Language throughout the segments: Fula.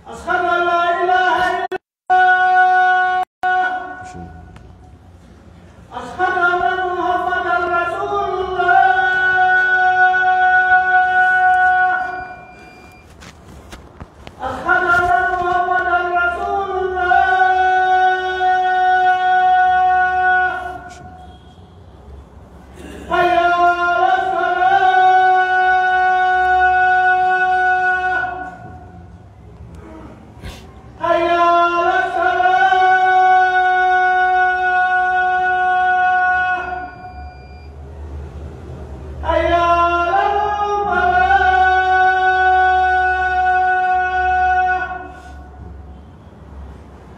أشهد أن لا إله إلا الله أشهد أن محمدا رسول الله أشهد أن محمدا رسول الله حي على الصلاة حي على الصلاة حي على الفلاح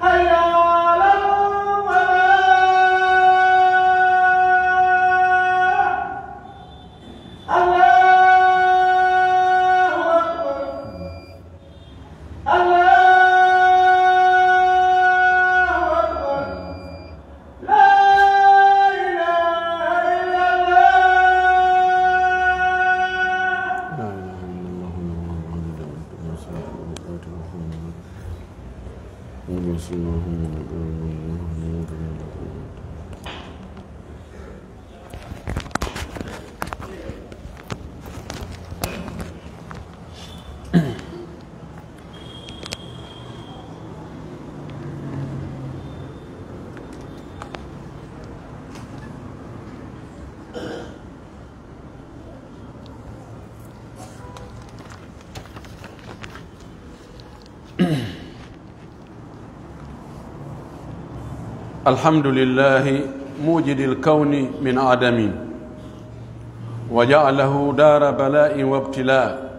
حي على الفلاح الله أكبر الله أكبر لا إله إلا الله لا إله إلا الله محمد رسول الحمد لله موجد الكون من عدم وجعله دار بلاء وابتلاء.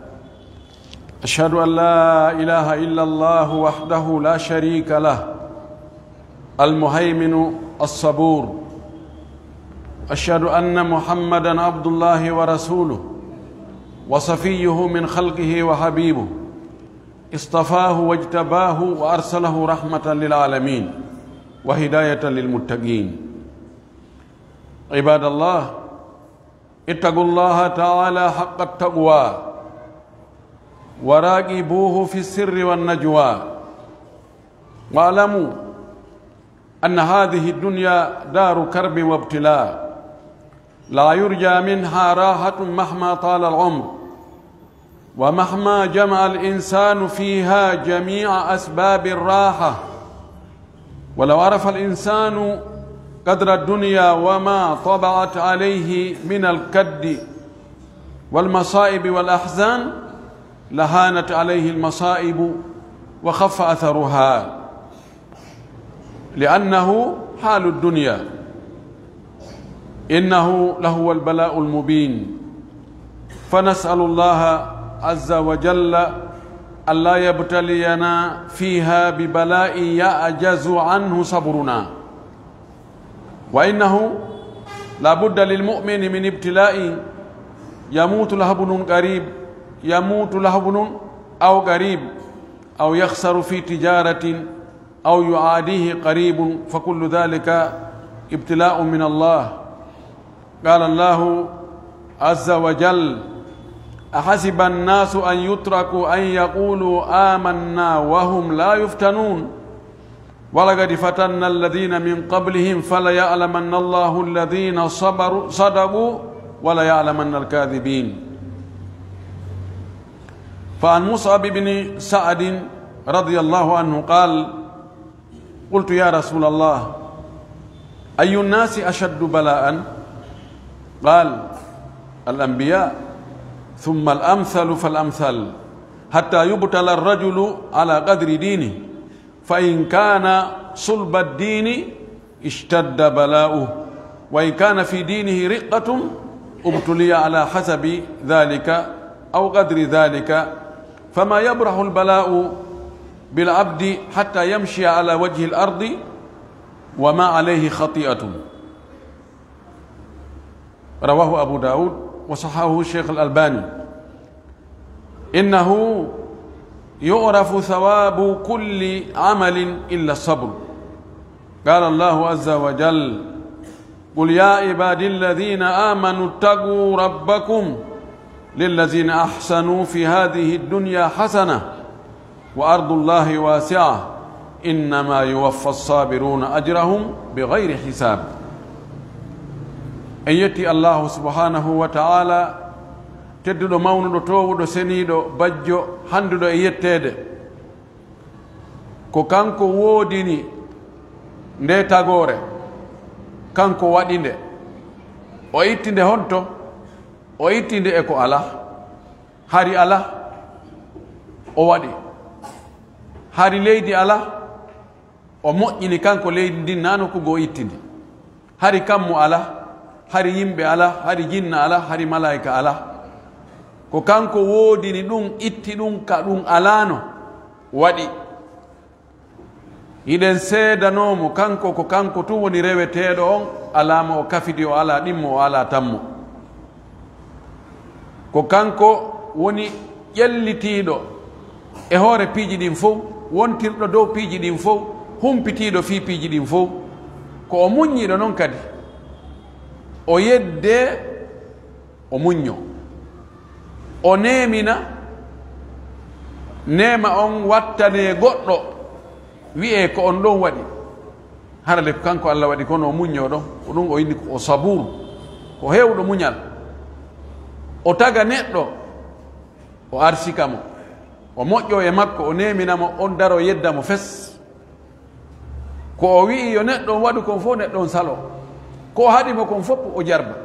أشهد أن لا إله إلا الله وحده لا شريك له المهيمن الصبور. أشهد أن محمدًا عبد الله ورسوله وصفيه من خلقه وحبيبه اصطفاه واجتباه وأرسله رحمة للعالمين وهداية للمتقين. عباد الله، اتقوا الله تعالى حق التقوى وراقبوه في السر والنجوى، واعلموا أن هذه الدنيا دار كرب وابتلاء لا يرجى منها راحة مهما طال العمر، ومهما جمع الإنسان فيها جميع أسباب الراحة. ولو عرف الإنسان قدر الدنيا وما طبعت عليه من الكد والمصائب والأحزان لهانت عليه المصائب وخف أثرها، لأنه حال الدنيا، إنه لهو البلاء المبين. فنسأل الله عز وجل ألا يبتلينا فيها ببلاء يعجز عنه صبرنا، وإنه لا بد للمؤمن من ابتلاء يموت له ابن قريب، يموت له ابن أو قريب، أو يخسر في تجارة، أو يعاديه قريب، فكل ذلك ابتلاء من الله. قال الله عز وجل: أحسب الناس أن يتركوا أن يقولوا آمنا وهم لا يفتنون ولقد فتنا الذين من قبلهم فليعلمن الله الذين صدقوا وليعلمن الكاذبين. فعن مصعب بن سعد رضي الله عنه قال: قلت يا رسول الله، أي الناس أشد بلاء؟ قال: الأنبياء، ثم الأمثل فالأمثل، حتى يبتلى الرجل على قدر دينه، فإن كان صلب الدين اشتد بلاؤه، وإن كان في دينه رقة ابتلي على حسب ذلك أو قدر ذلك. فما يبرح البلاء بالعبد حتى يمشي على وجه الأرض وما عليه خطيئة. رواه أبو داود وصححه الشيخ الألباني. إنه يعرف ثواب كل عمل إلا الصبر. قال الله عز وجل: قل يا عبادي الذين آمنوا اتقوا ربكم للذين أحسنوا في هذه الدنيا حسنة وأرض الله واسعة إنما يوفى الصابرون أجرهم بغير حساب. en yetti allahu subhanahu wa ta'ala tedduɗo mawnuɗo towuɗo seniiɗo bajjo handuɗo e yettede ko kanko woodini nde tagore, kanko waɗi nde, o itti nde honto, o itti nde e ko ala, hari ala o waɗi, hari leydi ala o moƴƴini kanko leydi ndin nano ko go itti ndi, hari kammu ala, hari yimɓe ala, hari jinna ala, hari malaika ala, ko kanko woodini ɗum, itti ɗum ka ɗum alano waɗi. hiɗen seedanomo kanko ko kanko tun woni reweteɗo on, alama o kafidi o ala ɗimmo o ala tammo, ko kanko woni ƴellitiɗo e hoore piiji ɗin fof, wontirɗo dow piiji ɗin fof, humpitiɗo fi piiji ɗin fof, ko o muññiɗo noon kadi o yedde o muñño, o nemina nema on wattane goɗɗo wi'e ko on ɗon waɗi harale ko kanko Allah waɗi kono o muñño ɗon, ko ɗum o inni o sabur, ko hewɗo muñal. o taga neɗɗo o arsika mo, o moƴƴo e makko, o neminamo, on daro yeddamo fes, ko o wi'i yo neɗɗo on waɗu kon fof neɗɗo on salo, ko haɗimo kon fof o jarba,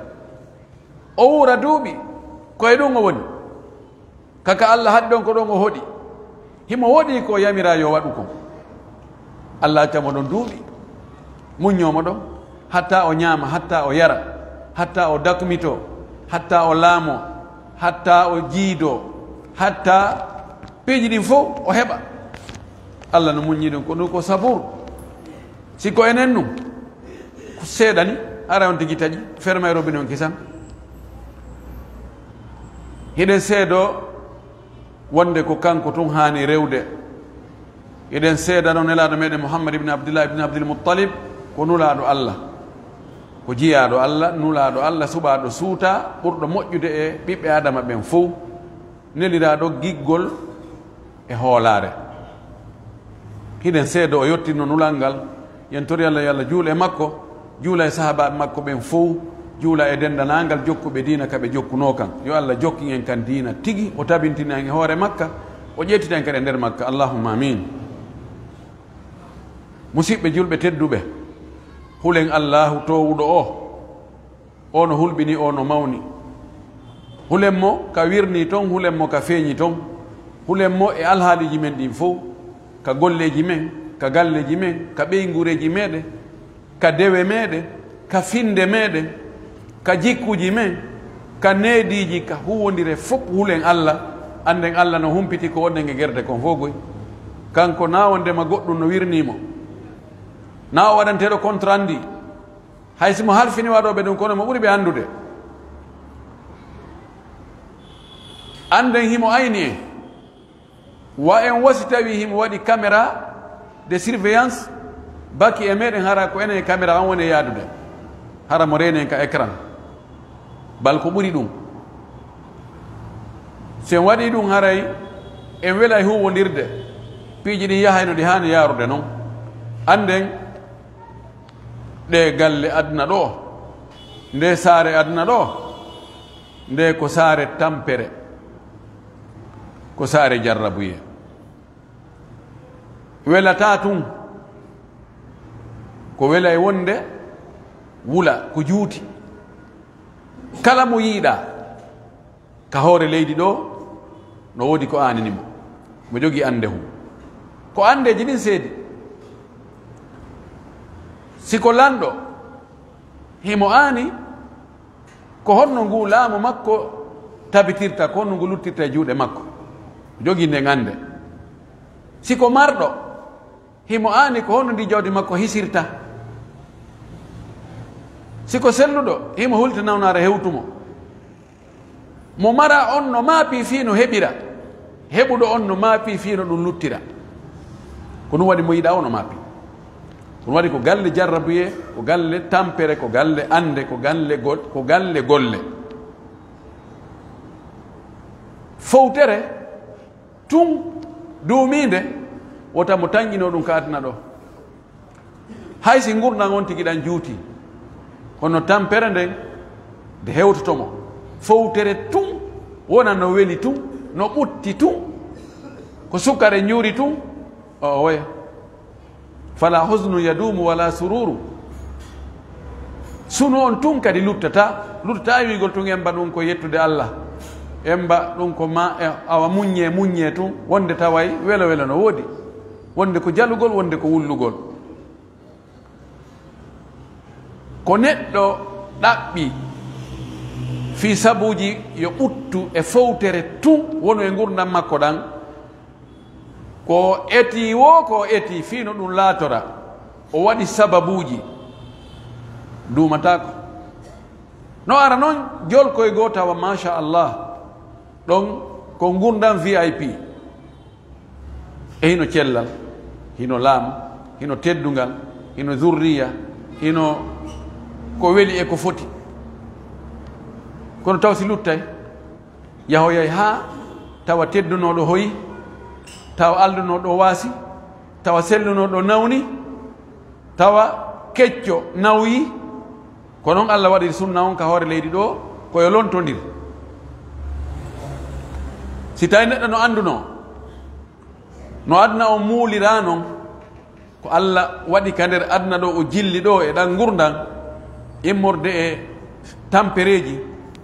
o wura duuɓi koye ɗum o woni, kaka Allah haɗi ɗon ko ɗon o hoɗi, himo woɗi ko yamira yo waɗu kon, Allah accamo ɗon duuɓi, muññomo ɗon hatta o ñaama, hatta o yara, hatta o dakmito, hatta o laamo, hatta o jiido, hatta piiji ɗin fof o heɓa. Allah no muññi ɗum, ko ɗum ko sabour. siko enen num ko seeɗani ara on tigi taƴi ferma e robine on kisan, hiɗen seedo wonde ko kanko tun haani rewde, eɗen seedano nelaɗo meɗen Muhammad ibn Abdillah ibn Abdul Muttalib ko nulaɗo Allah, ko jiyaɗo Allah, nulaɗo Allah, suɓaɗo suuta, ɓurɗo moƴƴude e ɓiɓɓe adama ɓen fof, neliraɗo giggol e hoolare. hiɗen seedo o yettino nulal ngal, yen tori Allah yo Allah juula e makko, juula e sahabaɓe makko ɓen fof, juula e dendanangal jokkuɓe diina kaɓe jokkuno kan, yo Allah jokki en kan diina tigi, o tabintini en e hoore makka, o ƴettita en kadi e nder makka, allahumma amin. musidɓe julɓe tedduɓe, hulen allahu towuɗo o no hulɓini, o no mawni, hulen mo ka wirni ton, hulen mo ka feeñi ton, hulen mo e alhaaliji men ɗin fof, ka golleji men, ka galleji men, ka ɓeygureji meɗen, ka dewe meɗen, ka finde meɗen, ka jikkuji men, ka neediji, ka huwodire fof hulen Allah, anden Allah no humpiti ko wonnen e gerde kon fof goy, kanko na wondema goɗɗum no wirnimo, na o waɗanteɗo contrat ndi, hay simo halfini waɗoɓe ɗum kono mo ɓuri ɓe andude, anden himo ayni en, wa en wasi tawi himo waɗi caméra de surveillance baki e meɗen, hara ko enen e caméra on woni e yaadude, hara mo reeni en ka écran, bal ko ɓuri ɗum. sen waɗi ɗum haray en wela e huwodirde, piiji ɗi yahayno ɗi haani yaarude noon, anden ɗe galle aduna ɗo, nde saare aduna ɗo, nde ko saare tampere, ko saare jarrabuye, welata tun ko wela e wonde wula ko juuti, kala mo yiiɗa ka hoore leydi ɗo no woodi ko aaninimo, mo jogii ande hum, ko andeji ɗin seedi, siko lanɗo himo aani ko honno ngu laamu makko tabitirta, ko honno ngu luttirta e juuɗe makko, jogii nden ande. siko marɗo himo aani ko honno ndi jawdi makko hisirta, siko selluɗo himo hulta nawnare hewtumo, mo mara on no maapi fii no heɓira, heɓuɗo on no maapi fii no ɗum luttira, ko ɗum waɗi mo yiɗa o no maapi. ɗum waɗi ko galle jarrabuye, ko galle tampere, ko galle ande, ko galle golle. fowtere tun duuminde wota mo tanƴino ɗum ka aduna ɗo hay si gurdam on tigi ɗan juuti kono tampere nden nde hewtotomo fowtere tun wona no weli tun no ɓutti tun ko sukkare ñuuri tun o woya fala husnu yadumu wala sururu sunu on tun kadi luttata wigol tun emba ɗum ko yettude Allah emba ɗum ko ma awa muññe tun wonde taway welo welo no woodi wonde ko jalugol wonde ko wullugol ko neɗɗo ɗaɓɓi fi sabuji yo ɓuttu e fowtere tun wonu e gurdam makko ɗan ko eti wo ko eti fino ɗum laatora o waɗi sababuji duumatako no ara noon jolkoye goo tawa machallah ɗon ko gurdam VIP e hino cellal hino laamu hino teddungal hino zurriya hino ko weli e ko foti kono taw si luttay yahoyay ha tawa teddunoɗo hoyi tawa aldunoɗo waasi tawa sellunoɗo nawni tawa kecco nawyi ko noon Allah waɗiri sunna on ka hoore leydi ɗo koyo lontodir si tawi neɗɗo no anduno no aduna o muulira noon ko Allah waɗi ka nder aduna ɗo o jilli ɗo e ɗan gurdan immorde e tampereji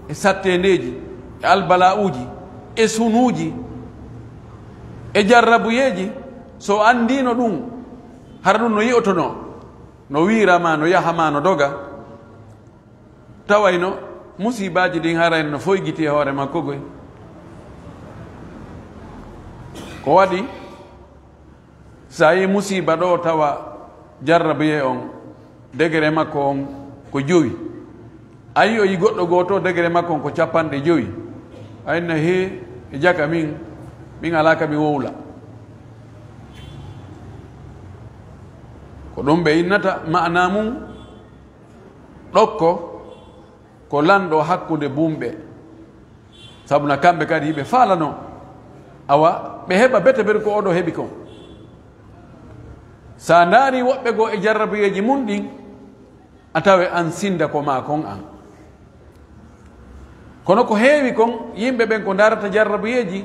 e sattendeji e albala'uji e sunuji e jarrabuyeji so andino ɗum hara ɗum no yi'otono no wirama no yahama no doga tawayno musibaji ɗin harayno no foygiti e hoore makko goy ko waɗi sa yi musiba ɗo tawa jarrabuye on degré makko on ko 5 ayi o yi goɗɗo goto degré makko on ko 50 ayinna he e jaka min ala ka mi wowla ko ɗum ɓe innata ma'na mum ɗokko ko lanɗo hakkude bumɓe sabuna kamɓe kadi yiɓe faalano awa ɓe heɓa bete ɓeɗe ko oɗo heɓi kon sa ndaari woɓɓe goo e jarrabuyeji mum ɗin a tawe an sinda ko ma kon an kono ko heewi kon yimɓe ɓen ko darata jarrabuyeji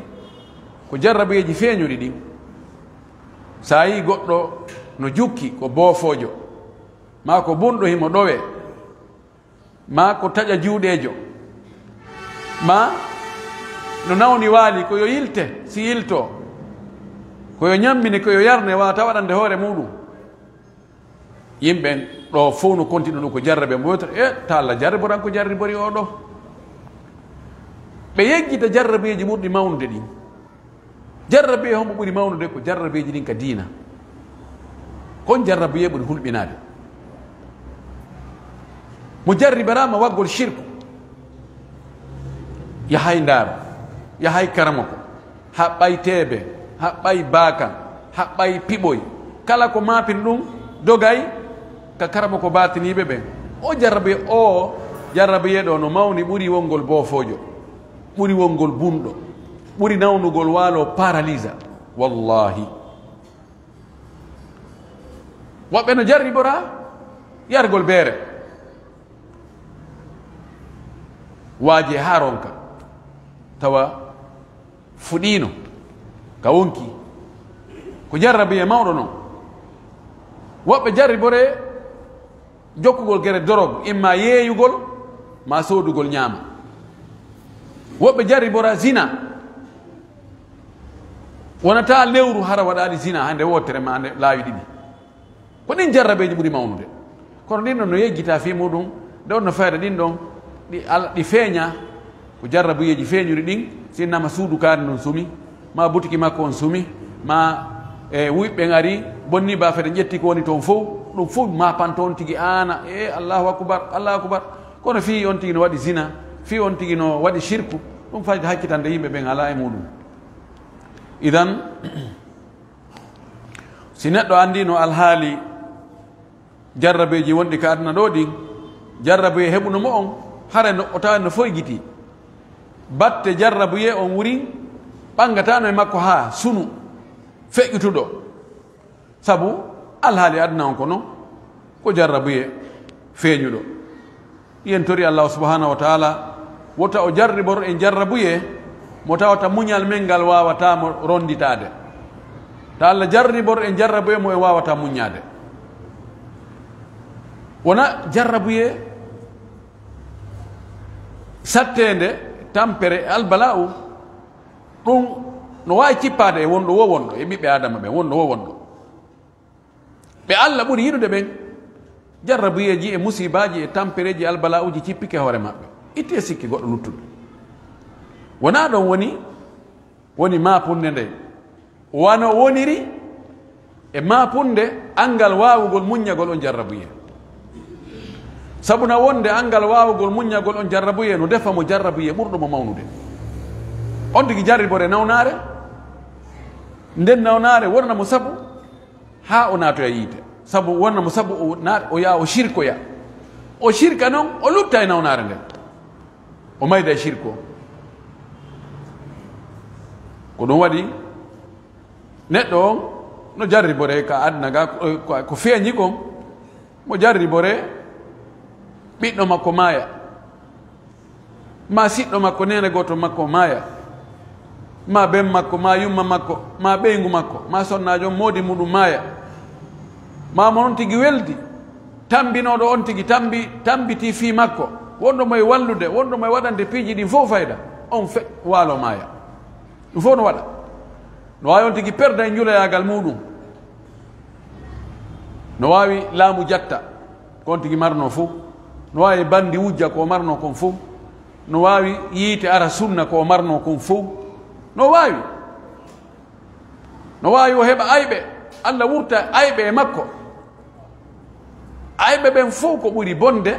ko jarrabuyeji feeñuɗi ɗin sa yi goɗɗo no jukki ko boofojo ma ko bunɗo himo ɗowe ma ko taƴa juuɗejo ma no nawni waali koyo yilte si yilto koyo ñammine koyo yarne wawata waɗande hoore muɗum yimɓen ɗo fof no continue ɗum ko jarrabe mo woyta ta Allah jarriboran ko jarribori oɗo ɓe yeggita jarrabeji ɓurɗi mawnude ɗin jarrabe hombo ɓuri mawnude ko jarrabeji ɗin ka diina kon jarrabuye ɓuri hulɓinade mo jarribarama waggol shirku yahay ndaaro yahay karama ko haɓɓay teebe haɓɓay baakan haɓɓay piɓoy kala ko mapin ɗum dogay ka karama ko batiniɓe ɓen o jarrabuye ɗo no mawni ɓuri wongol boofojo ɓuri wongol bunɗo ɓuri nawnugol waalo paralysa wallahi woɓɓe no jarribora yargol beere waaje ha ronka tawa fuɗino ka wonki ko jarrabuye mawɗo noon woɓɓe jarribore jokkugol gere dorog imma yeeyugol ma soodugol ñaama woɓɓe jarribora zina wonata lewru hara waɗaɗi zina hande wottere ma nde laawi ɗiɗi ko ɗin jarrabeji ɓuri mawnude kono ɗin ɗon no yeggita fi muɗum nde on no fayda ɗin ɗon ɗi feeña ko jarrabuyeji feeñuɗi ɗin sinnama suudu kaari ɗon sumi ma butiki makko on sumi ma e wuyɓe ngari bonni bafede ƴetti ko woni toon fof ɗum fof mapan toon tigi ana allahu akbar kono fi on tigi no waɗi zina fi on tigi no waɗi shirku ɗum fayde hakkitande yimɓe ɓen ala e muɗum idan si neɗɗo andino alhaali jarrabeji wonɗi ka aduna ɗo ɗin jarrabuye heɓuno mo on hara o tawa no foygiti batte jarrabuye on wuri ɓangatano e makko ha sunu feƴƴutuɗo sabu alhaali aduna on ko noon ko jarrabuye feeñuɗo yen tori allahu subhanahu wa taala wota o jarribor en jarrabuye mo tawata muñal men ngal wawatamo ronditade ta allah jarribor en jarrabuye mo en wawata muñade wona jarrabuye sattede tampere albala u ɗum no wawi cippade e wonɗo wo wonɗo e ɓiɓɓe adama ɓen wonɗo wo wonɗo ɓe allah ɓuuri yiɗude ɓen jarrabuyeji e musibaji e tampereji albala uji cippike hoore maɓɓe itti e sikki goɗɗo luttuɗo wona ɗon woni mapunde nde wano woniri e mapunde angal wawugol muññagol on jarrabuye sabuna wonde angal wawugol muññagol on jarrabuye no defa mo jarrabuye ɓurɗomo mawnude on tigi jarribore nawnare nden nawnare wonnamo sabu ha o natoya yiite sabu wonnamo sabu o yaa o shirkoya o shirka noon o lutta e nawnare nden o mayda e shirko ko ɗum waɗi neɗɗo on no jarribore ka aduna ga ko feeñi kon mo jarribore ɓiɗɗo makko maaya ma siɗɗo makko nene goto makko maaya ma ben makko ma yumma makko ma ɓeygu makko ma sonnajo moodi muɗum maaya ma mo on tigi weldi tambinoɗo on tigi tambiti fi makko wonɗo moye wallude wonɗo moye waɗande piiji ɗin fof fayda on waalo maaya ɗum fof no waɗa no wawi on tigi perda e juuloyagal muɗum no wawi laamu jatta ko on tigi marno fof no wawi bandi wujja ko marno kon fof no wawi yiite ara sunna ko marno kon fof no wawi o heɓa ayɓe allah wurta ayɓe e makko ayɓe ɓen fof ko ɓuri bonde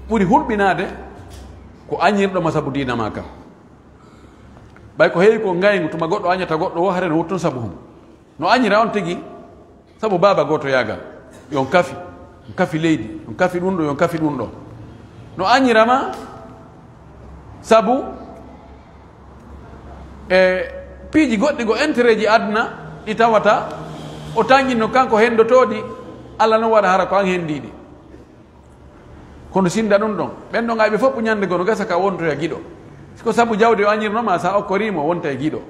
ɓuri hulɓinade ko añirɗoma sabu dina ma kam ɓay ko heewi ko ngaygu tuma goɗɗo añata goɗɗo wo hare no wuttun sabu hum no añira on tigi sabu baba goto yagal yon kafi leydi yon kafi ɗum ɗo yon kafi ɗum ɗo no añirama sabu e piiji goɗɗi go intérêt ji aduna ɗi tawata o tanƴinno kanko hendotoɗi allah non waɗa hara ko an hendiɗi kono sinda ɗum ɗon ɓen ɗon ayɓe fof ñande gono gasa ka wontoya giɗo ko sabu jawdi o añirnoma sa okkorimo wonta e giɗo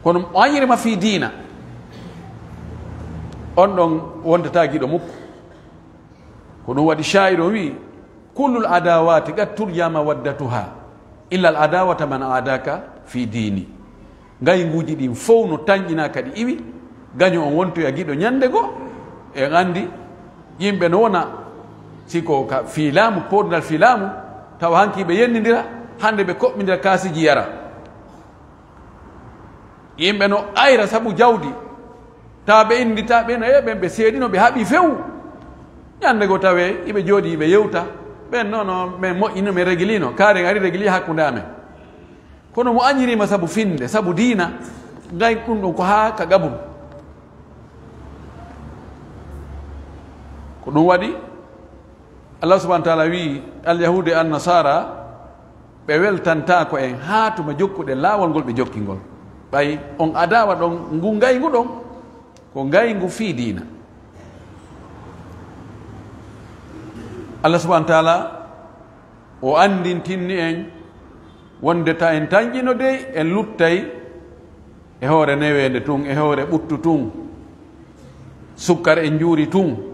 kono o añirima fi diina on ɗon wontata giɗo mukko ko ɗum waɗi sha'ir o wi kullul adawati qad turjama waddatuha illa al adawata man adaka fi dini ngayguji ɗin fof no tañƴina kadi iwi gaño on wontoya giɗo ñande go en andi yimɓe no wona siko ka fiilaamu podnal fiilaamu tawa hanki ɓe yennidira hande ɓe koɓɓidira kasiji yara yimɓe no ayra sabu jawdi tawa ɓe indita ɓe no ɓen ɓe seeɗino ɓe haaɓi few ñande go tawe iɓe jooɗi ɓe yewta ɓen nono min moƴƴino min régilino kaaren ari régli hakkude amen kono mo añirima sabu finde sabu diina gay ɗum ɗon ko haa ka gabum ko ɗum waɗi allah subahana taala wi alyahude annasara ɓe weltanta ko en haa tuma jokkuɗen laawol ngol ɓe jokki ngol ɓay on adawa ɗon ngu ngaygu ɗon ko ngaygu fii diina allah subahana taala o andintinni en wonde ta en tañƴino dey en luttay e hoore newende tun e hoore ɓuttu tun sukkar en juuri tun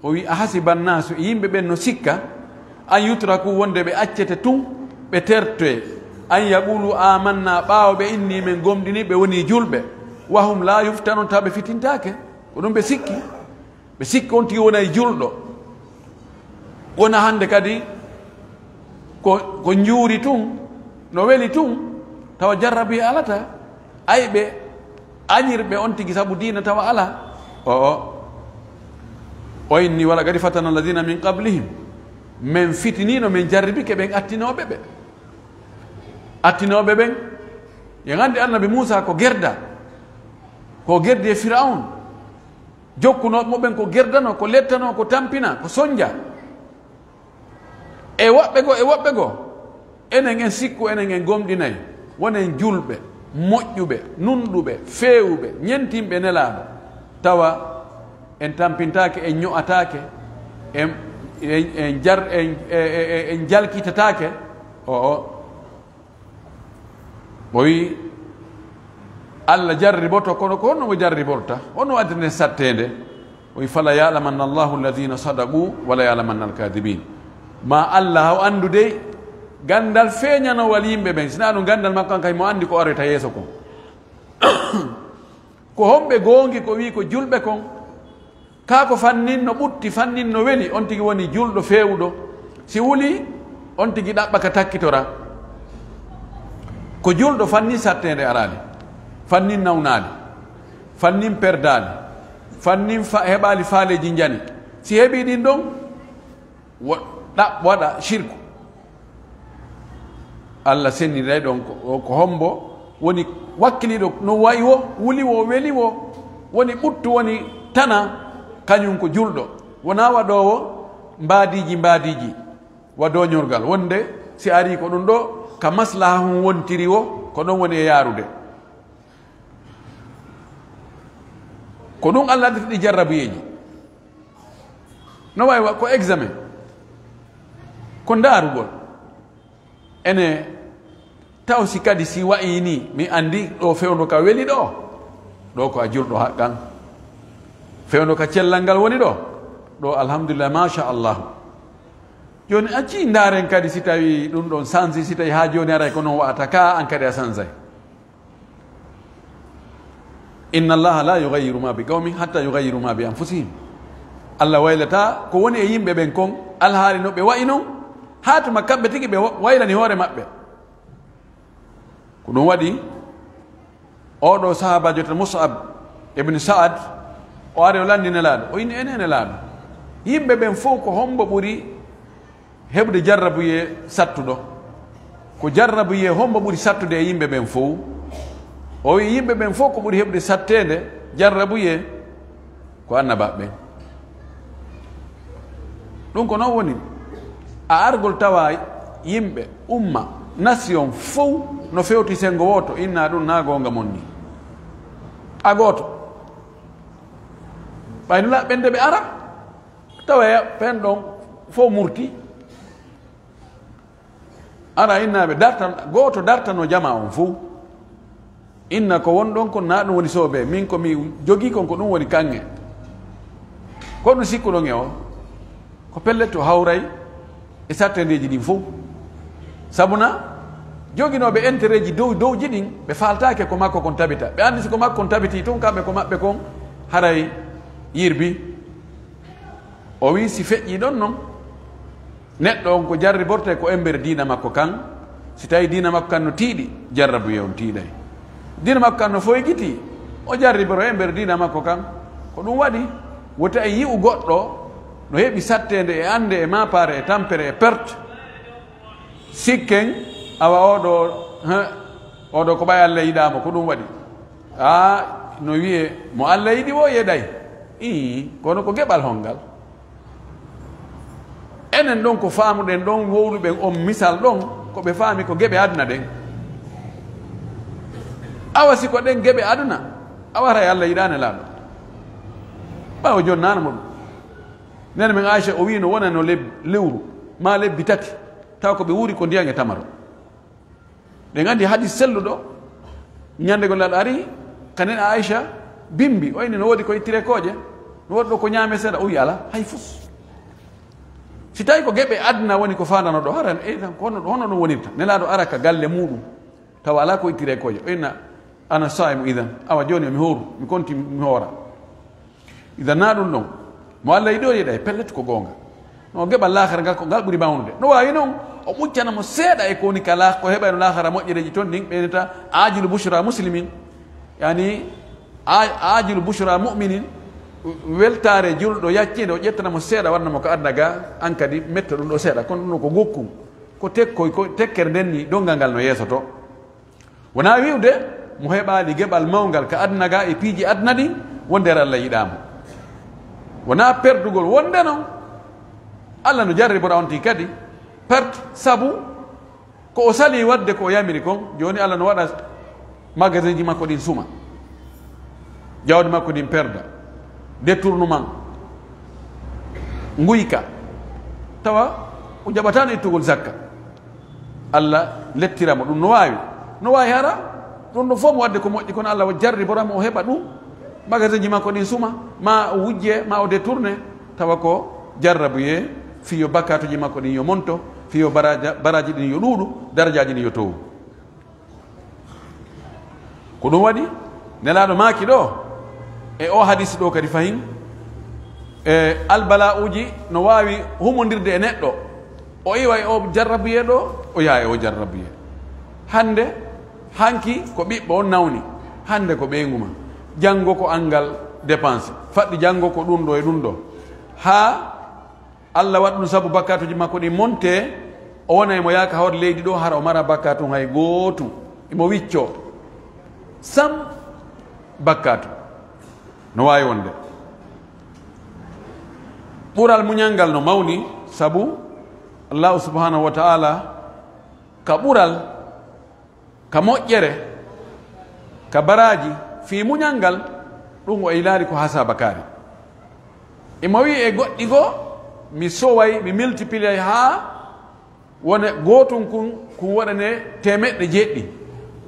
o wi a hasibannasu e yimɓe ɓen no sikka an yutraku wonde ɓe accete tun ɓe tertoye an yaqulu amanna ɓaawo ɓe inni men gomɗini ɓe woni julɓe wahum la yuftanon ta ɓe fitintake ko ɗum ɓe sikki on tigi wona e julɗo wona hande kadi ko juuri tun no weli tun tawa jarrabi alata ayɓe añirɓe on tigi sabu diina tawa ala o inni wala gadi fatana alladina min qablihim min fitinino min jarribike ɓen attinoɓe ɓen yen andi annabi Moussa ko gerda ko gerdi e Firaun jokkunoɓe moɓen ko gerdano ko lettano ko tampina ko soñdia e woɓɓe go enen en sikku enen en gomɗinayi wonen julɓe moƴƴuɓe nunɗuɓe feewuɓe ñentimɓe nelaaɗo tawa en tampintake en ño'atake en jalkitatake o wi Allah jarriboto kono ko honno mo jarriborta honno addine sattede o wi fala yalamanna allahu alladina sadaqu wala yalamanna alkadibin ma Allah o andude gandal feeñanowal yimɓe ɓen sina ɗum gandal makko an kay mo andi ko areta yeeso kon ko homɓe goongi ko wi ko julɓe kon kaa ko fanninno ɓutti fanninno weli on tigi woni julɗo feewuɗo si wuli on tigi ɗaɓɓa ka takkitora ko julɗo fannin sattede arani fannin nawnaali fannin perdaali fannin heɓaali faaleji jani si heɓi ɗin ɗon waɗa shirku Allah senniray ɗon ko hombo woni wakkiliɗo no wayi wo wuli wo weli wo woni ɓuttu woni tana kañum ko julɗo wona waɗowo mbaadiji wadoñorgal wonde si ari ko ɗum ɗo ka maslaha hum wontiri wo ko ɗon woni e yaarude ko ɗum Allah addata ɗi jarrabuyeji no wawi ko examen ko ndaarugol ene taw si kadi si wayini mi andi ɗo fewno ka weli ɗo ko a julɗo haqqan fewno ka cellal ngal woni ɗo alhamdulillah machallahu joni acci ndaren kadi si tawi ɗum ɗon sansi si tawi ha joni aray ko noon wa'ata ka an kadi a sansay inna allaha la yughayyiru ma bi qawmin hatta yughayyiru ma bi anfusihim Allah waylata ko woni e yimɓe ɓen kon alhaali no ɓe wayi noon hatuma kamɓe tigi ɓe waylani hoore maɓɓe ko ɗum waɗi oɗo sahabajo to Mus'ab ibn Sa'ad o ari o landi nelaaɗo o inni ene nelaaɗo yimɓe ɓen fof ko hombo ɓuri heɓde jarrabuye sattuɗo ko jarrabuye hombo ɓuri sattude e yimɓe ɓen fof o wi yimɓe ɓen fof ko ɓuri heɓde sattede jarrabuye ko annabaɓe ɗum ko noon woni a argol tawa yimɓe umma nation fof no fewti sengo woto inna ɗum na gonga mon ni a goto ɓayno laɓɓende ɓe ara tawa pen ɗon fof murti ara innaɓe darta goto dartano jama on fof inna ko won ɗon kon na ɗum woni soɓe min komi jogui kon ko ɗum woni kange ko ɗum sikkuɗon e o ko pellet to hawray e sattedeji ɗin fof sabuna joguinoɓe intérêt ji dowji ɗin ɓe faltake ko makko kon tabita ɓe andi siko makko kon tabiti tun kamɓe ko maɓɓe kon haray yirbi o wi si feƴƴi ɗon noon neɗɗo on ko jarriborte ko embere dina makko kan si tawi dina makko kan no tiiɗi jarrabuye on tiiɗay dina makko kan no foygiti o jarriboro embere dina makko kan ko ɗum waɗi wota e yi'u goɗɗo no heɓi sattede e ande e mapare e tampere e perte sikken awa oɗo ko ɓay Allah yiɗama ko ɗum waɗi no wiye mo Allah yiɗi wo yeɗay kono ko geɓal hongal enen ɗon ko faamuɗen ɗon wowluɓen on misal ɗon koɓe faami ko geɓe aduna ɗen awa si ko ɗen geɓe aduna awata e Allah yiɗane laaɗo ɓawo joni nanamo ɗum nene men Aicha o wi no wona no lewru ma lebbi tati taw ko ɓe wuuri ko ndiyan e tamaro ɗen andi hadis selluɗo ñande gol aɗa ari kanen Aicha bimbi o inni no woodi ko ittire koje no woodi ɗo ko ñaame seeɗa o wi ala hay fus si tawi ko geɓe aduna woni ko fandano ɗo haran hono ɗum wonirta nelaɗo ara ka galle muɗum tawa ala ko ittire koje o inna ana saimu idan awa joni mi horu mi konti mi hoora idan na ɗum ɗon mo Allah yiɗo yiɗa e pellet ko gonga no geɓal lahara ngal ko ngal ɓuuri mawnude no wawi noon o ɓuccanamo seeɗa e ko woni kala ko heɓayno lahara moƴƴereji toon ɗin ɓeyneta ajilu bushra muslimin yani ajilu bushra muminin weltare julɗo yaccinde o ƴettanamo seeɗa wannamo ko adda ga an kadi metta ɗum ɗo seeɗa kono ɗum ko gokkum ko tekkoy ko tekkere nden ni dongal ngal no yeeso to wona wiwde mo heɓali geɓal mawgal ka adna ga e piiji adna ɗi wondere Allah yiɗamo wona perdugol wonde noon Allah no jarribora on ti kadi perte sabu ko o sali wadde ko o yamiri kon joni Allah no waɗa magasin ji makko ɗin suma, jawdi makko ɗin perda, détournement, nguyka tawa o jaɓatano ittugol zakka. Allah lettiramo ɗum no wawi hara ɗum ɗo fof mo wadde ko moƴƴi, kono Allah o jarriboramo o heɓa ɗum magasin ji makko ɗin suma, ma o wujje ma o détourné, tawa ko jarrabuye fiyo bakkatuji makko ɗin yo monto, fiyo baraji ɗin yo ɗuuɗu, darajaji ɗin yo towu. ko ɗum waɗi nelaɗo maaki ɗo e o hadisi ɗo kadi fayin e albala uji no wawi humodirde e neɗɗo, o iwa e o jarrabuye ɗo, o yaha e o jarrabuye. hande hanki ko ɓiɓɓe on nawni, hande ko ɓeyguma, janngo ko angal dépense, faɗɗi janngo ko ɗum ɗo e ɗum ɗo, ha Allah waɗi ɗum sabu bakkatuji makko ɗi monte, o wona emo yaaka hawde leydi ɗo hara o mara bakkatu hay gootu, imo wicco sam bakkatu. no wawi wonde ɓural muñalngal no mawni, sabu allahu subhanahu wa ta'ala ka ɓural, ka moƴƴere, ka baraji fi muñalngal ɗum o ilaari ko hasa bakari. imo wi e goɗɗi goo mi soway mi multiplié ha wona gotum kun waɗane temeɗɗe jeɗɗi.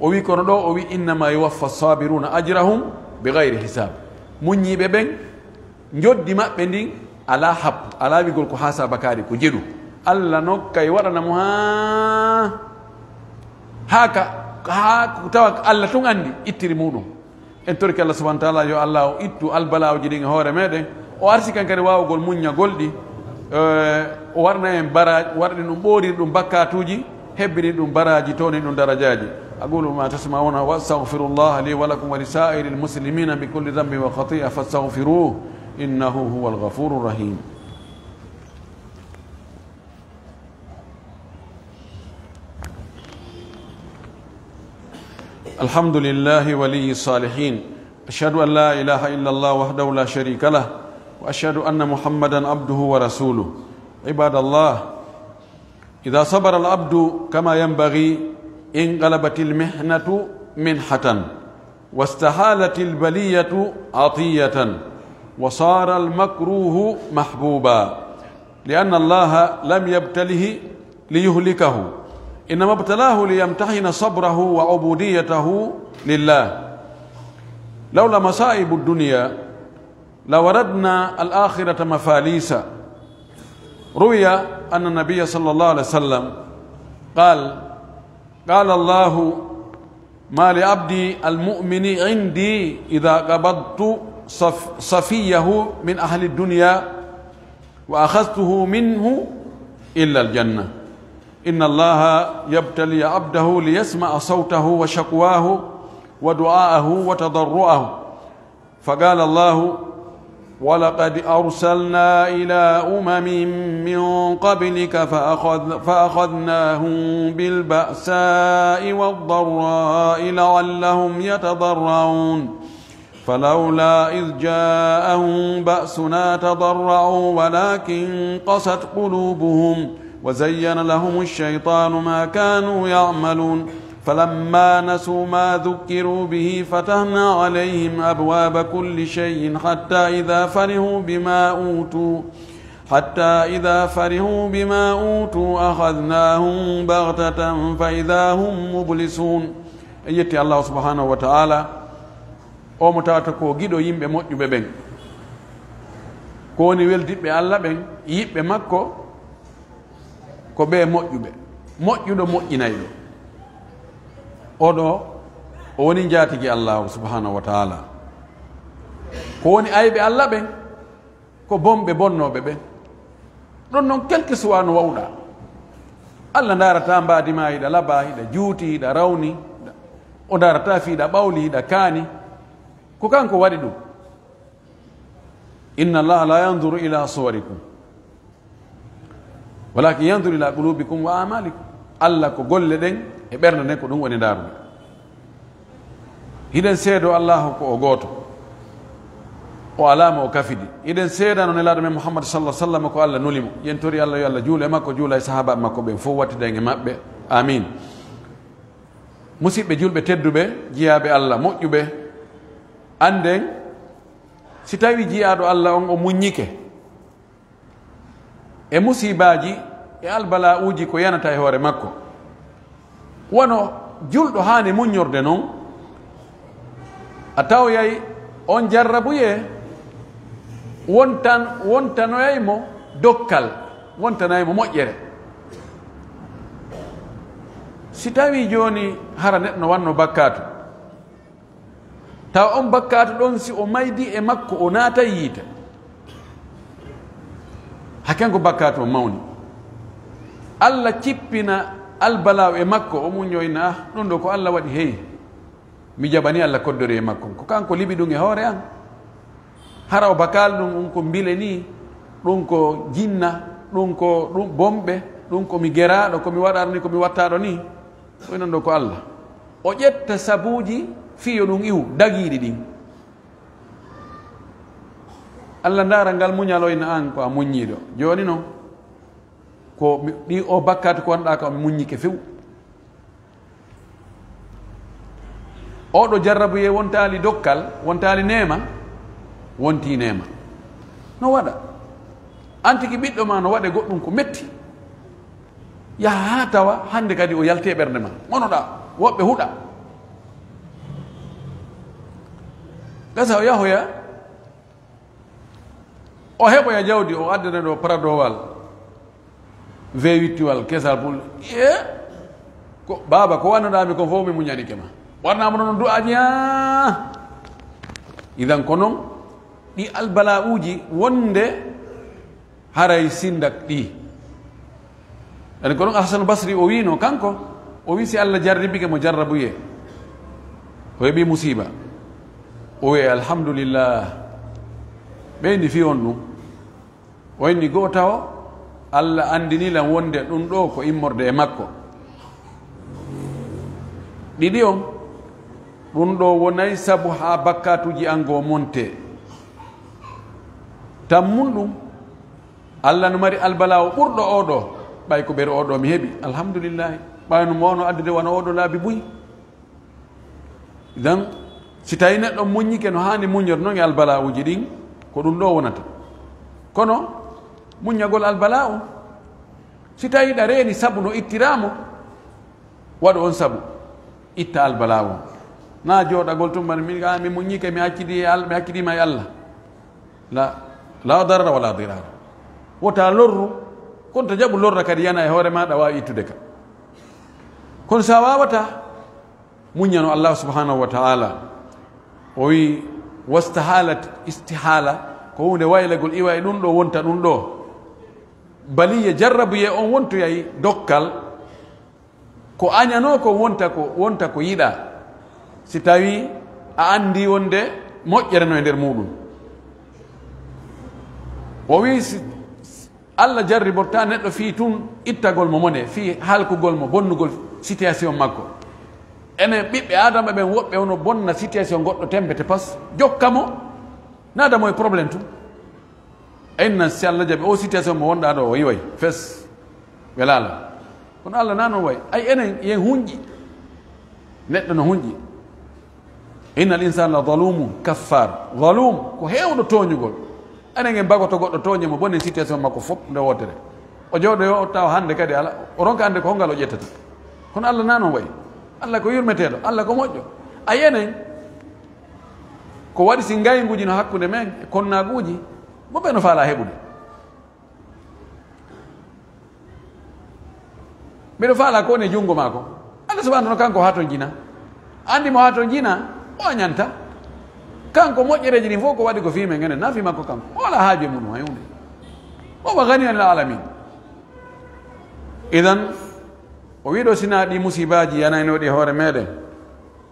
o wi kono ɗo o wi innama yuwaffa sabiruna ajrahum bi gayri hisab. muññiɓe ɓen joddi maɓɓe ndin ala happu, ala wigol ko hasa bakari ko jeɗu. Allah nokkay waɗanamo ha tawa Allah tun andi ittiri muɗum. en torki Allah subhanahu wa ta'ala yo Allah o ittu albalawji ɗin e hoore meɗen, o arsi kan kadi wawugol muññagol ɗi, o warna en baraji, warɗi ɗum ɓoori ɗum bakkatuji, hebbini ɗum baraji, towni ɗum darajaji. أقول ما تسمعون وأستغفر الله لي ولكم ولسائر المسلمين بكل ذنب وخطيئة فاستغفروه إنه هو الغفور الرحيم. الحمد لله ولي الصالحين، أشهد أن لا إله إلا الله وحده لا شريك له، وأشهد أن محمدا عبده ورسوله. عباد الله، إذا صبر العبد كما ينبغي انقلبت المحنة منحة، واستحالت البلية عطية، وصار المكروه محبوبا، لأن الله لم يبتله ليهلكه، إنما ابتلاه ليمتحن صبره وعبوديته لله. لولا مصائب الدنيا لوردنا الآخرة مفاليسا. روي أن النبي صلى الله عليه وسلم قال الله ما لعبدي المؤمن عندي إذا قبضت صفيه من أهل الدنيا وأخذته منه إلا الجنة. إن الله يبتلي عبده ليسمع صوته وشكواه ودعاءه وتضرعه. فقال الله ولقد أرسلنا إلى أمم من قبلك فأخذناهم بالبأساء والضراء لعلهم يتضرعون فلولا إذ جاءهم بأسنا تضرعوا ولكن قست قلوبهم وزين لهم الشيطان ما كانوا يعملون فلما نسوا ما ذكروا به فتحنا عليهم أبواب كل شيء حتى إذا فرحوا بما أوتوا أخذناهم بغتة فإذا هم مبلسون. يتي الله سبحانه وتعالى o mo tawata ko giɗo yimɓe moƴƴuɓe ɓen, ko woni weldiɓɓe Allah ɓen, yiɓɓe makko ko ɓe moƴƴuɓe, moƴƴuɗo moƴƴinayɗo. oɗo o woni jatigi Allah subhanahu wa ta'ala. ko woni ayɓe Allah ɓen ko bomɓe bonnoɓe ɓen. ɗon noon quelque soit no wawɗa, Allah darata mbadima hiɗa laba, hiɗa juuti, hiɗa rawni, o darata fiiɗa ɓawli, hiɗa kaani, ko kanko waɗi ɗum. inna allaha la yanduru ila suwarikum walakin yanduru ila qulubikum wa amalikum. Allah ko golle ɗen e ɓernde nden ko ɗum woni ndarude. hiɗen seedo Allah ko o gooto, o alama o kafidi. hiɗen seedano nelaɗo men Muhammad sallallahu alaihi wasallam ko Allah nulimo. yen tori Allah yo Allah juula e makko, juula e sahaba makko ɓen fof wattida e maɓɓe, amin. musidɓe julɓe tedduɓe jiyaɓe Allah moƴƴuɓe anden si tawi jiyaɗo Allah on o muññike e musibaji e albala uji ko yanata e hoore makko wono julɗo hani muññorde noon a tawyay on jarrabuye wontanoyaymo dokkal wontanoyaymo moƴƴere si tawi joni hara neɗɗo wanno bakkatu taw on bakkatu ɗon si o maydi e makko o naata yiita hakenko bakkatu o mawni Allah cippina albalaw e makko o muñoyna ɗum ɗo ko Allah waɗi hey mi jaɓani Allah koddori e makko ko kanko liɓi ɗum e hoore an hara o bakal ɗum ɗum ko mbile ni ɗum ko jinna ɗum ko ɗum bomɓe ɗum komi geraɗo komi waɗarni komi wattaɗo ni ɗo non ɗo ko Allah o ƴetta sabuji fiyo ɗum iwu dagiɗi ɗin Allah ndara ngal muñaloyna an ko a muññiɗo joni noon ko ɗi o bakkatu ko anɗa ko mi muññike few oɗo jarrabuye wontali dokkal wontali nema wonti nema no waɗa antiki ɓiɗɗo ma no waɗe goɗɗum ko metti yaha ha tawa hande kadi o yalte ɓernde ma monoɗa woɓɓe huɗa gasa o yahoya o heɓoya jawdi o addana ɗo pradowal V8 kesal pul ko baba ko wannoɗami ko fof mi muñanike ma warnama noon du'aji ha idan ko noon ɗi albala uji wonde haray sindak ɗi ani ko ɗon Hasan Basri o wino kanko o wi si Allah jarribike mo jarrabuye o heɓi musiba o wi alhamdulillah ɓeydi fi on ɗum o inni goo taw Allah andinilan wonde ɗum ɗo ko immorde e makko ɗiɗi on ɗum ɗo wonay sabu ha bakkatuji an goo monte tammun ɗum Allah no mari albala o ɓurɗo oɗo ɓay ko ɓeri oɗo mi heeɓi alhamdulillahi ɓayno mowno addude wona oɗo laabi buyi idan si tawi neɗɗo muññike no hani muñor noon e albala uji ɗin ko ɗum ɗo wonata kono muññagol albala o si tawi ɗa reeni sabu no ittiramo waɗu on sabu itta albala o na jooɗagol tum mbaɗa mi muññike mi hakkidima e Allah la darara wala dirara wota lorru kono to jaɓu lorra kadi yana e hoore maɗa wawi ittude ka kono sa wawata muññano Allah subhanahu wa ta'ala o wi wastahalat istihala ko hunde waylagol iwa e ɗum ɗo wonta ɗum ɗo baliye jarrabuye on wontoyayi dokkal ko añano ko wonta ko yiɗa si tawi a andi wonde moƴƴere no e nder muɗum o wi Allah jarriborta neɗɗo fi tun ittagol mo mone fi halkugol mo bonnugol situation makko ene ɓiɓɓe adama ɓen woɓɓe ono bonna situation goɗɗo tembete pas jokka mo nadamo e probléme tum inna si Allah jaɓi o situation mo wonɗa ɗo o yiway fes welala kono Allah na noon way ay enen yen hunƴi neɗɗo no hunƴi inna al insana la zalumu kaffar zalum ko hewɗo toñugol enen en bagoto goɗɗo toñe mo bonnen situation makko fof nde wotere o jooɗo yo taw hande kadi ala o ronka ande ko hongal o ƴettata kono Allah na noon way Allah ko yurmeteɗo Allah ko moƴƴo a yenen ko waɗi si ngayguji no hakkude men e konnaguji moɓe no faala heɓude mbiɗo faala ko woni e junngo maako Allah subahana no kanko ha to jina andi mo ha to jina o añanta kanko moƴƴereji ɗin fof ko waɗi ko fimen enen na fi makko kanko o wala haaje mum hay hunde omo gani anil alamin idan o wiɗo sina ɗi musibaji yanaynoɗi hoore meɗen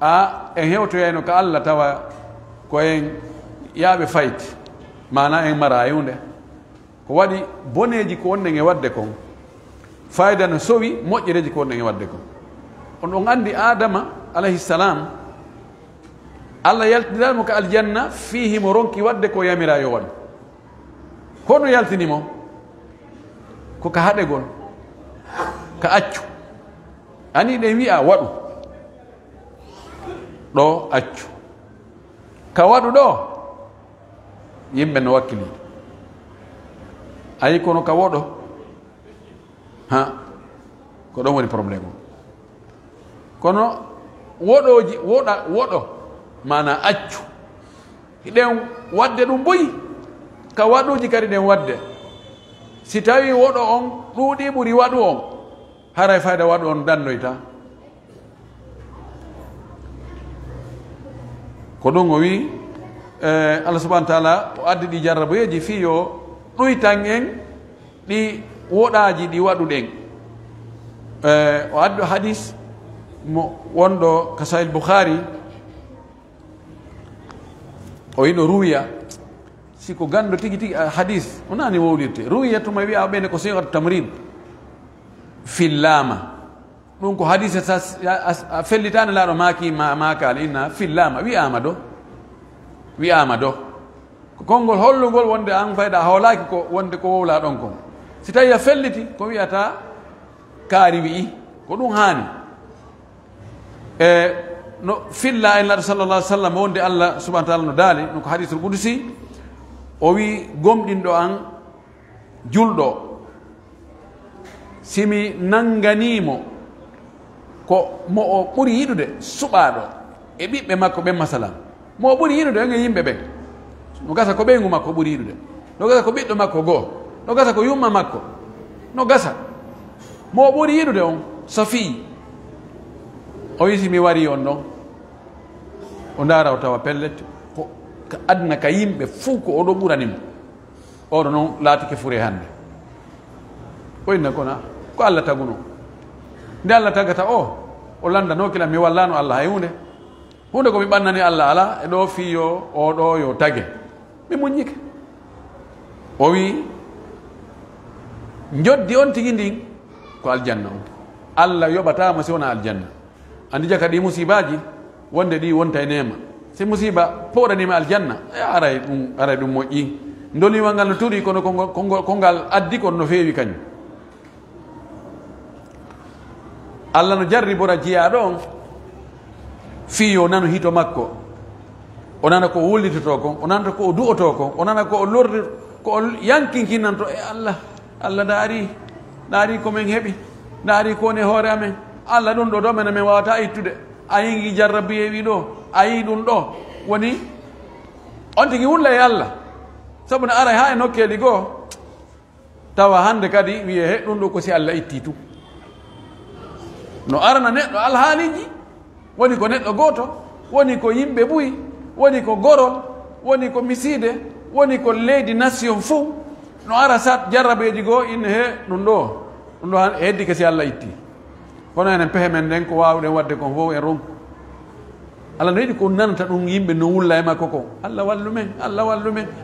a en hewtoyayno ko Allah tawa ko en yaaɓe fayti mana en mara hunde ko waɗi boneji ko wonnen e wadde kon fayida no sowi moƴƴereji ko wonnen e wadde kon on ɗon andi adama alayhi salam Allah yaltiniramo ko aljanna fihi mo ronki wadde ko yamira yo waɗu hono yaltinimo ko ka haɗegol ka accu ani ɗen wi'a waɗu ɗo accu ka waɗu ɗo yimɓe no wakkili ayi kono ka woɗo ha ko ɗon woni probléme o kono woɗoji woɗo mana accu ɗen wadde ɗum boyi ka waɗuji kadi ɗen wadde si tawi woɗo on ɗuuɗi ɓuri waɗu on haray fayda waɗu on dannoyta ko ɗum o wi Allah subhanahu wa taala o addi ɗi jarraboyeji fi yo ɗuytan en ɗi woɗaji ɗi waɗuɗen o addi hadis mo wonɗo ka sahih Bukhari o yiɗo ruwiya siko gando tigi tigi hadis onani wowlirte ruwiya tuma wiya ɓene ko sigat tamrid fillama ɗum ko hadis a fellitani laaɗo maki makal inna fillama wiyama ɗo ko konngol hollugol wonde an fayda hawlaki ko wonde ko wowla ɗon kon si tawi a felliti ko wiyata kaari wi'i ko ɗum hani no filla en laɗo sallallah alih w sallam wonde Allah subahana taala no daali no ko hadisul qudusi o wi gomɗinɗo an julɗo simi nanganimo ko mo o ɓuri yiɗude suɓaɗo e ɓiɓɓe makko ɓen masalan mo o ɓuri yiɗude en e yimɓe ɓen no gasa ko ɓeygu makko ɓuri yiɗude no gasa ko ɓiɗɗo makko goo no gasa ko yumma makko no gasa mo o ɓuri yiɗude on so fii o wi simi wari on ɗon o ndaara o tawa pellet ko adna ka yimɓe fuu ko oɗo ɓuranimo oɗo noon laatike fure hannde ɓoyna kona ko Allah taguno nde Allah tagata o landano kila mi wallano Allah hay hunde ko mi ɓannani Allah ala e ɗo fiyo oɗo yo tage mi muññike o wi joddi on tigi ndin ko aljanna on Allah yoɓatama si wona aljanna andi jaka ɗi musibaji wonde ɗi wonta e nema si musiba poɗanima aljanna aray ɗum moƴƴi ndoliwal ngal no tuuri kono ko ngal addi kon no feewi kañum Allah no jarri bora jiyaɗo on fiyo nano hito makko o nana ko wullitoto kon o nanata ko o du'oto kon o nana ko o lordi ko o yankinkinanto e Allah daari komin heeɓi daari kone hoore amen Allah ɗum ɗo mene min wawata ittude a yingi jarrabiyewi ɗo a yi ɗum ɗo woni on tigi wulla e Allah sabu no ara ha e nokkeli goo tawa hande kadi wiye he ɗum ɗo ko si Allah itti tu no arana neɗɗo alhaaliji woni ko neɗɗo goto woni ko yimɓe ɓuyi woni ko gorol woni ko miside woni ko leydi nation fou no ara sat jarrabeji goo inne he ɗum ɗo heddi ke si Allah itti kono enen pehe men nden ko wawɗen wadde kon fof en ronku Allah no yiɗi ko nanata ɗum yimɓe no wulla e makko ko Allah wallu men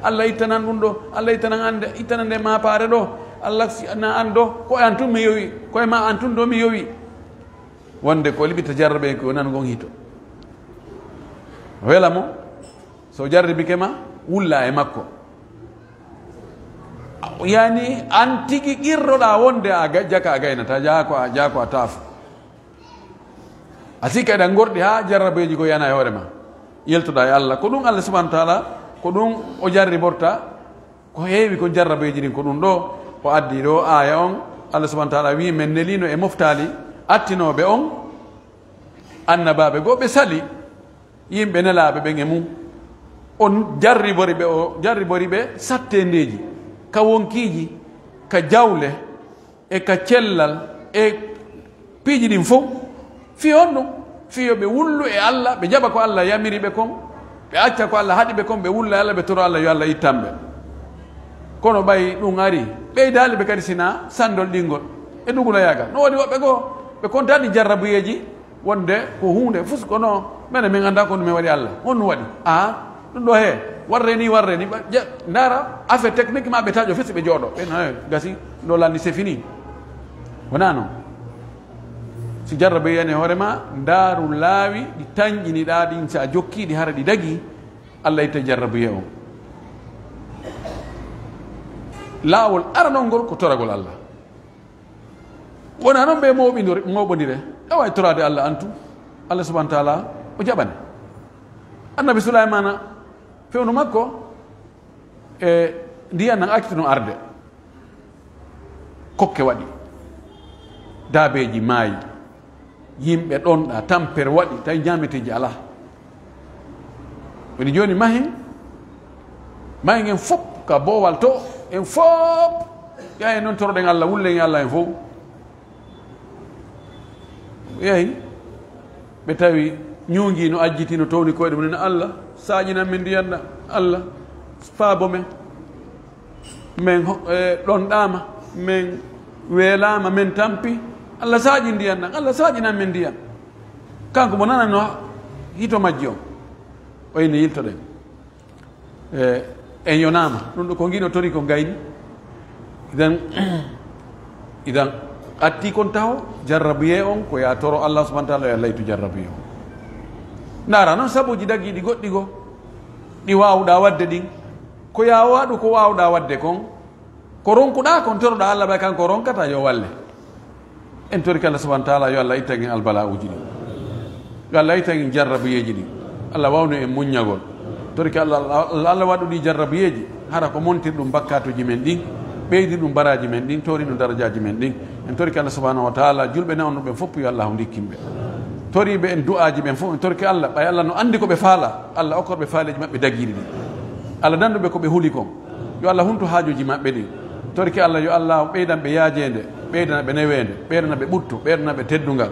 Allah ittanan ɗum ɗo Allah ittanan ande ittana nde mapare ɗo Allah na an ɗo koye an tun mi yowi koye ma an tun ɗo mi yowi wonde ko liɓita jarrabe ko nan gon hito wela mo so jarribike ma wulla e makko yani an tigi qirroɗa wonde a jaka a gaynata jako a taafu a sikka eɗen gorɗi ha jarrabeji ko yana e hoore ma yeltoɗa e Allah ko ɗum Allah subahana taala ko ɗum o jarriborta ko heewi ko jarrabeji ɗin ko ɗum ɗo o addi ɗo aya on Allah subahana taala wi men nelino e moftali attinoɓe on annabaɓe goo ɓe sali yimɓe nelaɓe ɓen e mum on jarribori ɓe sattendeji ka wonkiji ka jawle e ka cellal e piiji ɗin fof fi on ɗum fiyo ɓe wullu e Allah ɓe jaɓa ko Allah yamiri ɓe kon ɓe acca ko Allah haɗi ɓe kon ɓe wulla e Allah ɓe toro Allah yo Allah ittanɓe kono ɓay ɗum ari ɓeydali ɓe kadi sina sandol ɗingol e ɗuguloyagal no waɗi woɓɓe goo ɓe kontani jarrabuyeji wonde ko hunde fus kono mene min anda ko ɗum e waɗi Allah honno waɗi ɗum ɗo he warre ni ndara affaire technique ma ɓe taƴo fes ɓe jooɗo ɓen gasi ɗo landi c'est fini wona noon si jarrabeyani hoorema ndaaru laawi ɗi tañƴiniɗa ɗin sa jokkiɗi hara ɗi dagi Allah itta jarrabuye on laawol aranol ngol ko toragol Allah wona noon ɓe moɓodire ɗawa e torade Allah antu Allah subahana taala o jaɓane annabi sulaymana fewnu makko e ndiyan nan accituno arde kokke waɗi daabeji maayi yimɓe ɗonɗa tampere waɗi tawi ñameteji ala woni joni mahin en fof ka boowal to en fof yahi noon toroɗen Allah wullen Allah en fof yehi ɓe tawi ñuugi no ajjiti no towni koyɗe mumen Allah saƴinan men ndiyanɗa Allah faabo men ɗonɗama men weelama men tampi Allah saƴi ndiyan ɗan Allah saƴinan men ndiyan kanko mo nanano hito majji on o ine yiltoɗen en yonama ɗum ɗo ko guino tori ko gayni idan atti kon taw jarrabuye on ko ya toro Allah subhanahu wa ta'ala ya laytu jarrabuye on ndara noon sabuji daggiɗi goɗɗi go ɗi wawɗa wadde ɗin ko ya waɗu ko wawɗa wadde kon ko ronkuɗa kon toroɗa Allah ɓay kanko ronkata yo walle en tori Allah subhanahu wa ta'ala yo Allah ittagin albala uji ɗi yo Allah ittagin jarrabuyeji ɗi Allah wawnu en muññagol tori Allah waɗu ɗi jarrabuyeji hara ko montir ɗum bakkatuji men ɗin ɓeydi ɗum baraji men ɗin tori ɗum darajaji men ɗin en tori Allah subhanahu wa ta'ala julɓe ne on ɓen fof yo Allah dikkinɓe toriɓe en du'aji ɓen fof en torki Allah ɓay Allah no andi ko ɓe faala Allah okkorɓe faaleji maɓɓe dagiɗi ɗi Allah danduɓe ko ɓe huuli kon yo Allah huntu haajuji maɓɓe ɗi torki Allah yo Allah ɓeydan ɓe yaajede ɓeydana ɓe newede ɓeydana ɓe ɓuttu ɓeydana ɓe teddungal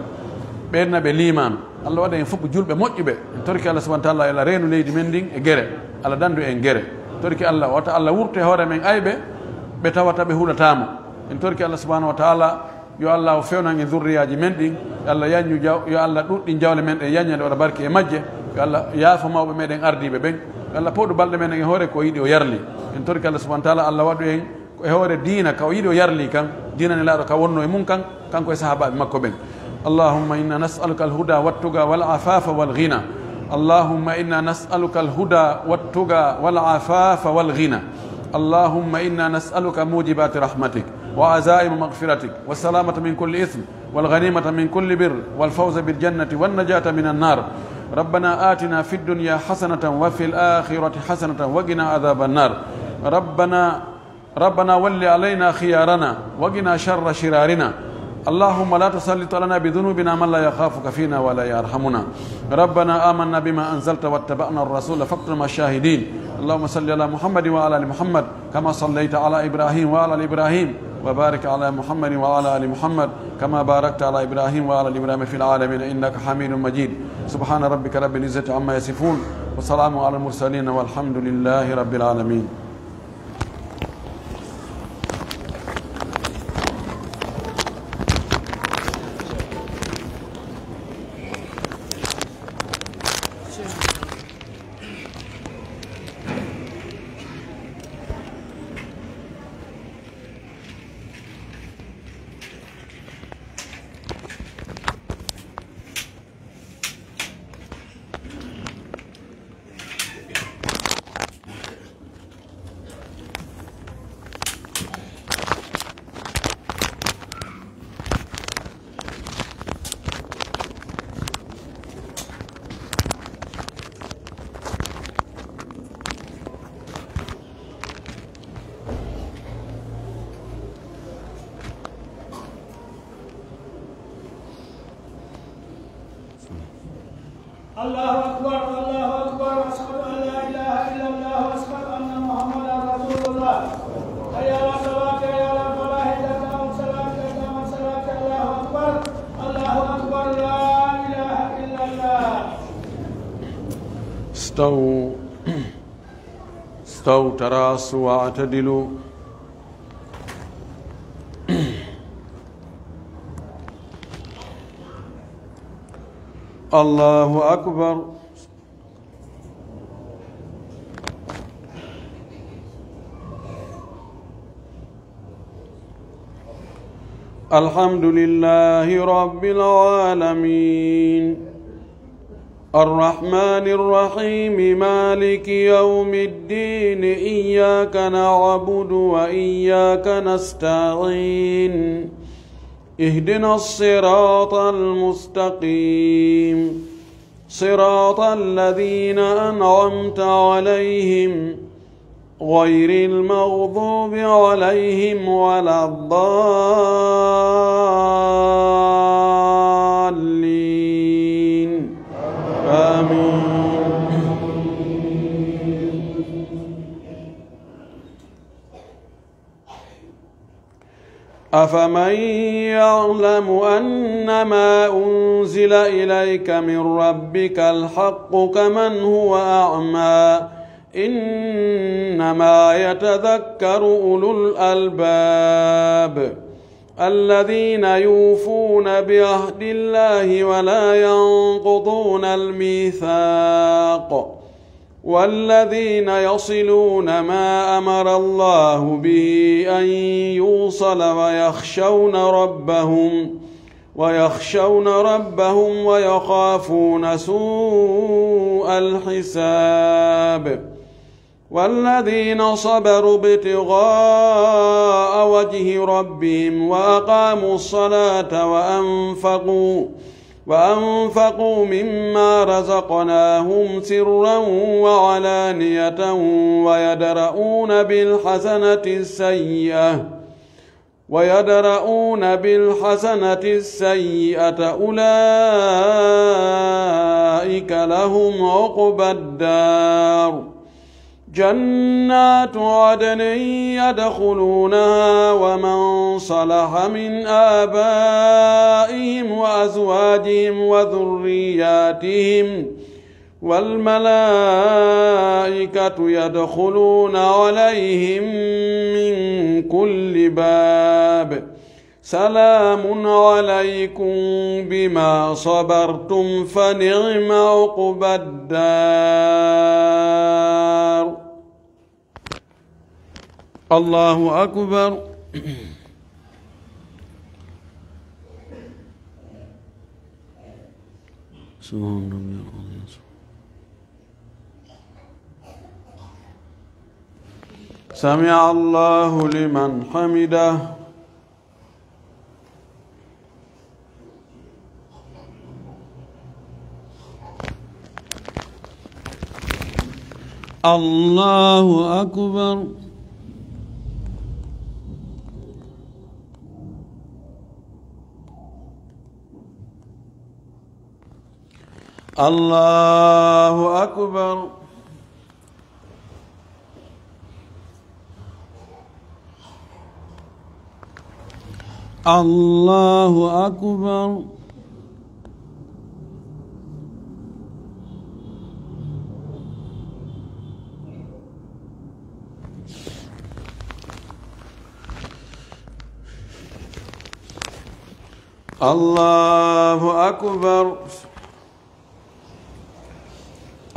ɓeydana ɓe limanu Allah waɗa en fof julɓe moƴƴuɓe en torki Allah subhanahu wa ta'ala yo Allah reenu leydi men ndin e guere Allah dandu en guere torki Allah wata Allah wurto e hoore men ayɓe ɓe tawata ɓe huuɗatamo en torki Allah subhanahu wa ta'ala yo Allah o fewnan e zurriyaji men ɗin Allah yañu yo Allah ɗuɗɗi jawle men ɗe yaññade waɗa barke e majje yo Allah yaafa mawɓe meɗen ardiɓe ɓen yo Allah pawɗu balɗe men e hoore ko yiɗi o yarli en torki Allah subhanahu wa ta'ala Allah waɗu en e hoore diina ka o yiɗi o yarli kan diina ne laaɗo ka wonno e mum kan kanko e sahabaɓe makko ɓen allahumma inna nas'aluka alhuda wattuga wal afafa wal ghina allahumma inna nas'aluka alhuda wattuga wal afafa wal ghina اللهم إنا نسألك موجبات رحمتك وعزائم مغفرتك والسلامة من كل إثم والغنيمة من كل بر والفوز بالجنة والنجاة من النار ربنا آتنا في الدنيا حسنة وفي الآخرة حسنة وقنا عذاب النار ربنا ول علينا خيارنا وقنا شر شرارنا اللهم لا تسلط لنا بذنوبنا من لا يخافك فينا ولا يرحمنا ربنا آمنا بما أنزلت واتبعنا الرسول فاكتبنا الشاهدين اللهم صل على محمد وعلى آل محمد كما صليت على إبراهيم وعلى آل إبراهيم وبارك على محمد وعلى آل محمد كما باركت على إبراهيم وعلى آل إبراهيم في العالمين إنك حميد مجيد سبحان ربك رب العزة عما يصفون وسلام على المرسلين والحمد لله رب العالمين. الله أكبر الله أكبر أشهد أن لا إله إلا الله وأشهد أن محمدا رسول الله حي على الصلاة حي على الفلاح تقام الصلاة تقام الصلاة الله أكبر الله أكبر لا إله إلا الله. استووا تراصوا واعتدلوا الله أكبر. الحمد لله رب العالمين الرحمن الرحيم مالك يوم الدين إياك نعبد وإياك نستعين اهدنا الصراط المستقيم صراط الذين أنعمت عليهم غير المغضوب عليهم ولا الضالين آمين. أفمن يعلم أنما أنزل إليك من ربك الحق كمن هو أعمى إنما يتذكر أولو الألباب الذين يوفون بعهد الله ولا ينقضون الميثاق والذين يصلون ما أمر الله به أن يوصل ويخشون ربهم ويخافون سوء الحساب والذين صبروا ابتغاء وجه ربهم وأقاموا الصلاة وأنفقوا مما رزقناهم سرا وعلانية ويدرؤون بالحسنة السيئة أولئك لهم عقبى الدار جنات عدن يدخلونها ومن صلح من آبائهم وأزواجهم وذرياتهم والملائكة يدخلون عليهم من كل باب سلام عليكم بما صبرتم فنعم عقبى الدار. الله أكبر. سبحان ربي العظيم. سمع الله لمن حمده. الله أكبر. الله أكبر. الله أكبر. الله أكبر.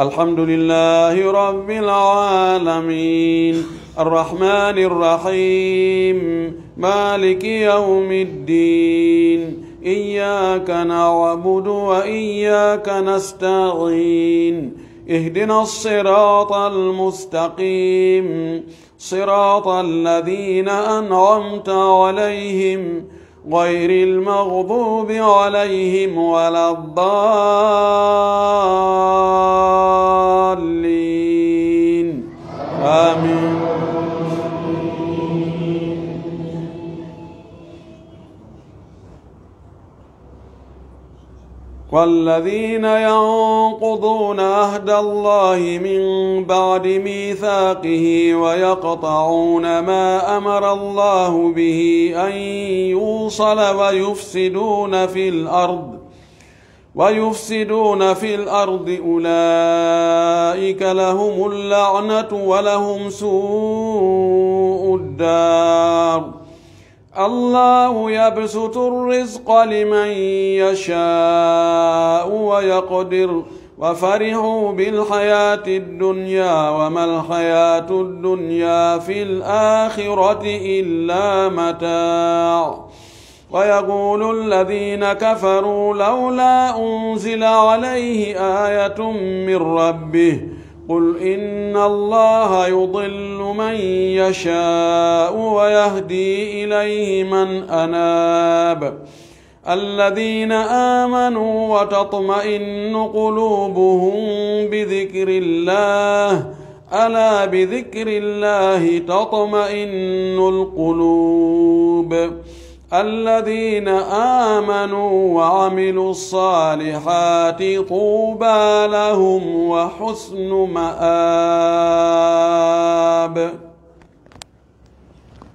الحمد لله رب العالمين الرحمن الرحيم مالك يوم الدين إياك نعبد وإياك نستعين اهدنا الصراط المستقيم صراط الذين أنعمت عليهم غير المغضوب عليهم ولا الضالين آمين. والذين ينقضون عهد الله من بعد ميثاقه ويقطعون ما أمر الله به أن يوصل ويفسدون في الأرض أولئك لهم اللعنة ولهم سوء الدار. الله يبسط الرزق لمن يشاء ويقدر وفرحوا بالحياة الدنيا وما الحياة الدنيا في الآخرة إلا متاع. ويقول الذين كفروا لولا أنزل عليه آية من ربه قل إن الله يضل من يشاء ويهدي إليه من أناب الذين آمنوا وتطمئن قلوبهم بذكر الله ألا بذكر الله تطمئن القلوب الذين آمنوا وعملوا الصالحات طوبى لهم وحسن مآب.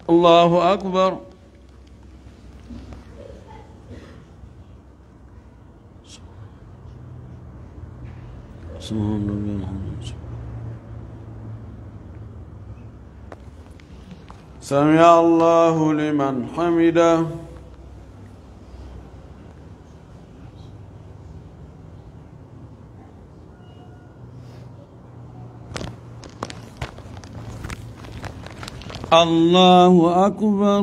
الله أكبر. سمع الله لمن حمده. الله أكبر.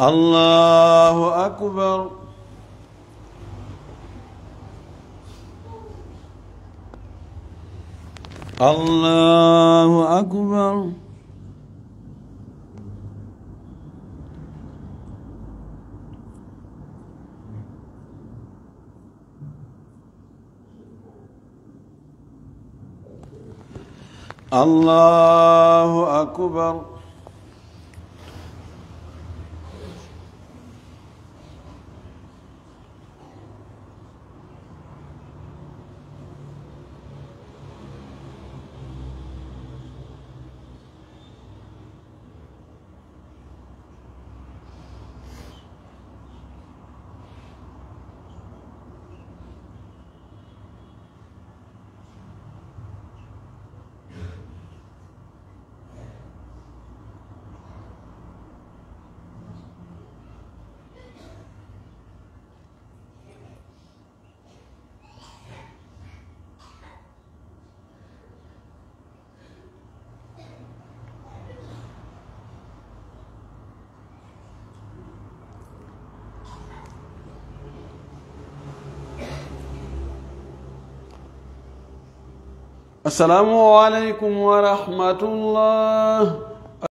الله أكبر. الله أكبر. الله أكبر. السلام عليكم ورحمة الله.